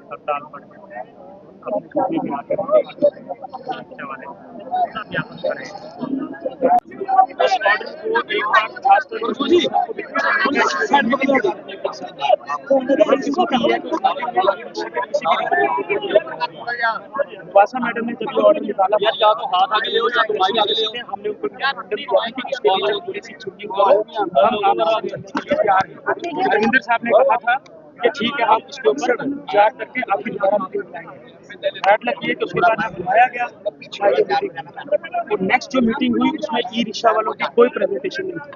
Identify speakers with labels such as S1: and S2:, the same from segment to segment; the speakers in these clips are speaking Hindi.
S1: हड़ताल पर अपनी भी आगे सुरक्षा वाले पूरा ज्ञापन करें। इस ऑर्डर को एक बार खासतौर पर वासा मैडम ने जब ये ऑर्डर निकाला हमने उनको थोड़ी सी छुट्टी रविंदर साहब ने कहा था कि ठीक है हम इसके ऊपर विचार करके आपकी दोबारा मीटिंग बुलाएंगे। बैड लग ये कि उसके बाद बुलाया गया और नेक्स्ट जो मीटिंग हुई उसमें ई रिक्शा वालों की कोई प्रेजेंटेशन नहीं थी।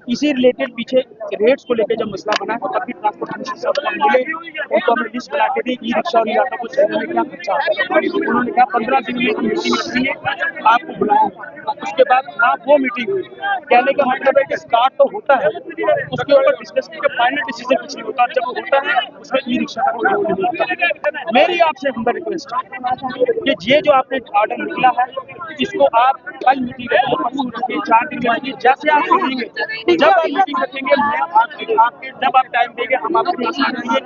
S1: इसी रिलेटेड पीछे रेट्स को लेकर जब मसला बना तो तभी ट्रांसपोर्टेशन सब मिले उनको हमने लिस्ट बना के दी ई रिक्शा और ऑटो को चलने में क्या खर्चा आता है। उन्होंने कहा 15 दिन में हम मीटिंग रखेंगे आपको बुलाएंगे। उसके बाद ना वो मीटिंग हुई। कहने का मतलब है कि स्टार्ट तो होता है उसके ऊपर डिस्कस करके फाइनल डिसीजन कुछ नहीं होता। जब वो होता है उसमें ई रिक्शा का कोई रोल नहीं होता। मेरी आपसे हम्बल रिक्वेस्ट है कि ये जो आपने ऑर्डर निकला है इसको आप कल मीटिंग रखिए 4 दिन में रखिए। जैसे आप मीटिंग जब आप मीटिंग रखेंगे मैं आपके जब आप टाइम देंगे हम आपके पास आ जाएंगे।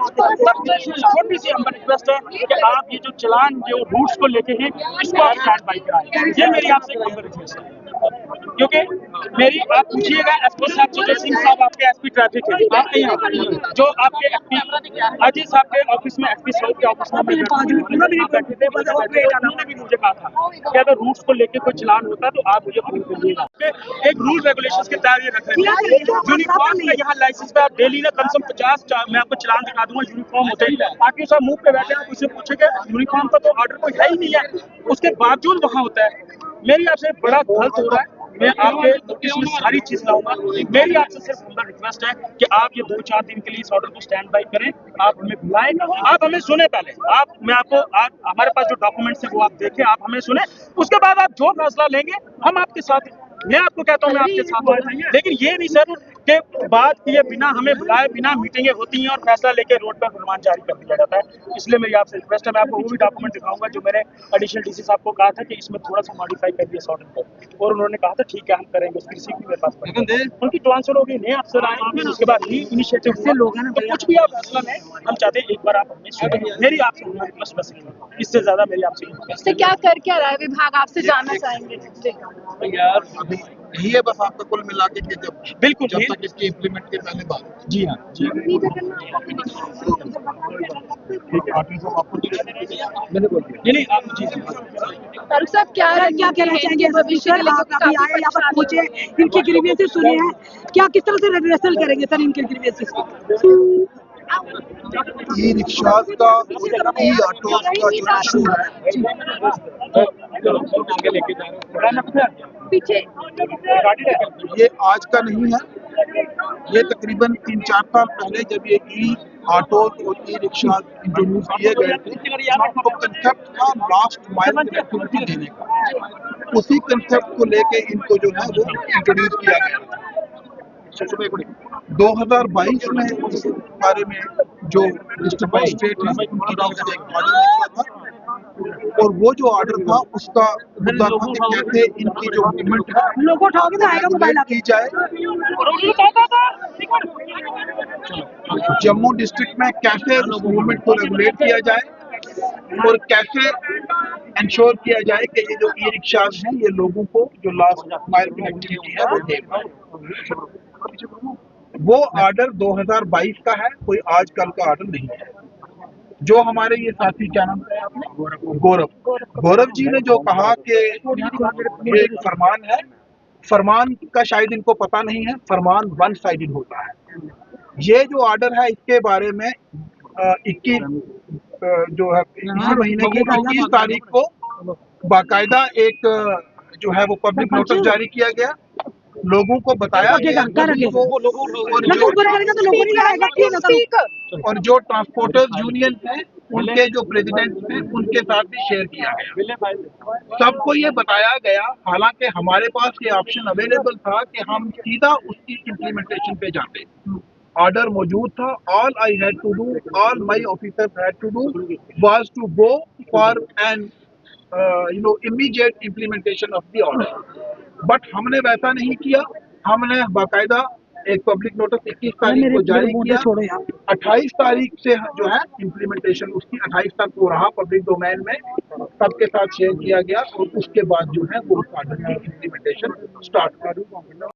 S1: सबसे छोटी सी हम्बल रिक्वेस्ट है कि आप ये जो चलान जो रूट्स को लेके हैं इसको आप स्टैंड बाई कराएं। ये मेरी आपसे एक हम्बल रिक्वेस्ट है क्योंकि मेरी आप पूछिएगा एसपी साहब सुजय सिंह साहब आपके एसपी ट्रैफिक है आपके यहाँ जो आपके एसपी अजय साहब के ऑफिस में एसपी साहब के ऑफिस में बैठे थे उन्होंने भी मुझे कहा था कि अगर रूट्स को लेके कोई चलान होता तो आप मुझे फोन करिएगा। एक रूल रेगुलेशंस के तहत ये रख रहे हैं यूनिफॉर्म का यहाँ लाइसेंस पे आप डेली ना कम से कम 50 मैं आपको चलान दिखा दूंगा यूनिफॉर्म होते हैं। आरटीओ साहब मुंह पे बैठे हैं उससे पूछेंगे यूनिफॉर्म का तो ऑर्डर कोई है ही नहीं है उसके बावजूद वहाँ होता है। मेरी आपसे बड़ा गलत हो रहा है। मैं आपके इसमें सारी चीज लाऊंगा। मेरी आपसे सिर्फ हमारा रिक्वेस्ट है कि आप ये 2-4 दिन के लिए इस ऑर्डर को स्टैंड बाई करें। आप हमें बुलाएं आप हमें सुने पहले मैं आपको हमारे पास जो डॉक्यूमेंट्स है वो आप देखें आप हमें सुने उसके बाद आप जो फैसला लेंगे हम आपके साथ मैं आपको कहता हूँ मैं आपके साथ हूँ। लेकिन ये नहीं सर कि बात किए बिना हमें बुलाए बिना मीटिंगें होती हैं और फैसला लेके रोड पर फरमान जारी कर दिया जाता है। इसलिए मेरी आपसे रिक्वेस्ट है मैं आपको वो भी डॉक्यूमेंट दिखाऊंगा जो मैंने एडिशनल डीसी साहब को कहा था कि इसमें थोड़ा सा मॉडिफाई कर दिया ऑर्डर को और उन्होंने कहा था ठीक है हम करेंगे। उसकी रिसीव भी मेरे पास उनकी ट्रांसफर हो गई नए अफसर आए उसके बाद ही इनिशिएटिव से लोग हैं ना तो कुछ भी आप फैसला लें हम चाहते हैं एक बार आप हमें सुने। मेरी आपसे रिक्वेस्ट बस इससे ज्यादा मेरी आपसे
S2: तो क्या कर क्या रहा है विभाग आपसे जानना चाहेंगे
S3: यार अभी यही है बस आपका कुल मिला के जब
S1: बिल्कुल
S3: जब तक इसकी इम्प्लीमेंट के पहले बात।
S1: जी हाँ जी
S3: मैंने बोल दिया
S1: नहीं आप जी
S2: फारूक साहब क्या कहना चाहेंगे भविष्य के लिए
S4: अभी आए यहाँ पर पहुंचे इनकी ग्रीवेंसेस सुने हैं क्या किस तरह से रेसल करेंगे सर इनके ग्रीवेंसेस को?
S3: ई रिक्शा का ई ऑटो का जो इशू है
S2: पीछे
S3: ये आज का नहीं है। ये तकरीबन 3-4 साल पहले जब ये ई ऑटो और ई रिक्शा इंट्रोड्यूस किए गए थे तो कंसेप्ट था लास्ट माइल कनेक्टिविटी देने का। उसी कंसेप्ट को लेके इनको जो है वो इंट्रोड्यूस किया गया। 2022 में इस बारे में जो डिस्ट्रिक्ट मजिस्ट्रेट है उनकी तरफ से एक ऑर्डर निकला था और वो जो ऑर्डर था उसका मुद्दा था कि कैसे इनकी जो मूवमेंट है
S4: लोगों उठाओगे तो आएगा मोबाइल
S3: की जाए। जम्मू डिस्ट्रिक्ट में कैसे मूवमेंट को रेगुलेट किया जाए और कैसे इंश्योर किया जाए कि ये जो ई रिक्शाज हैं ये लोगों को जो लास्ट माइल कनेक्टिविटी है वो दे। वो ऑर्डर 2022 का है कोई आजकल का ऑर्डर नहीं है। जो हमारे ये साथी क्या नाम है गौरव जी ने जो कहा कि ये एक फरमान है फरमान का शायद इनको पता नहीं है। फरमान वन साइडेड होता है। ये जो ऑर्डर है इसके बारे में 21 जो है इसी महीने की 21 तारीख को बाकायदा एक जो है वो पब्लिक नोटिस जारी किया गया। लोगों को बताया गया और जो ट्रांसपोर्टर्स यूनियन है उनके जो प्रेसिडेंट थे उनके साथ भी शेयर किया गया। सबको ये बताया गया हालांकि हमारे पास ये ऑप्शन अवेलेबल था कि हम सीधा उसकी इम्प्लीमेंटेशन पे जाते। ऑर्डर मौजूद था। All I had to do all my officers had to do was to go for an immediate implementation of the order. But हमने वैसा नहीं किया, हमने बाकायदा एक पब्लिक नोटिस 21 तारीख को जारी किया, 28 तारीख से जो है इम्प्लीमेंटेशन उसकी 28 तक वो रहा पब्लिक डोमेन में, सबके साथ शेयर किया गया और उसके बाद जो है वो उस ऑर्डर की इम्प्लीमेंटेशन स्टार्ट हुआ।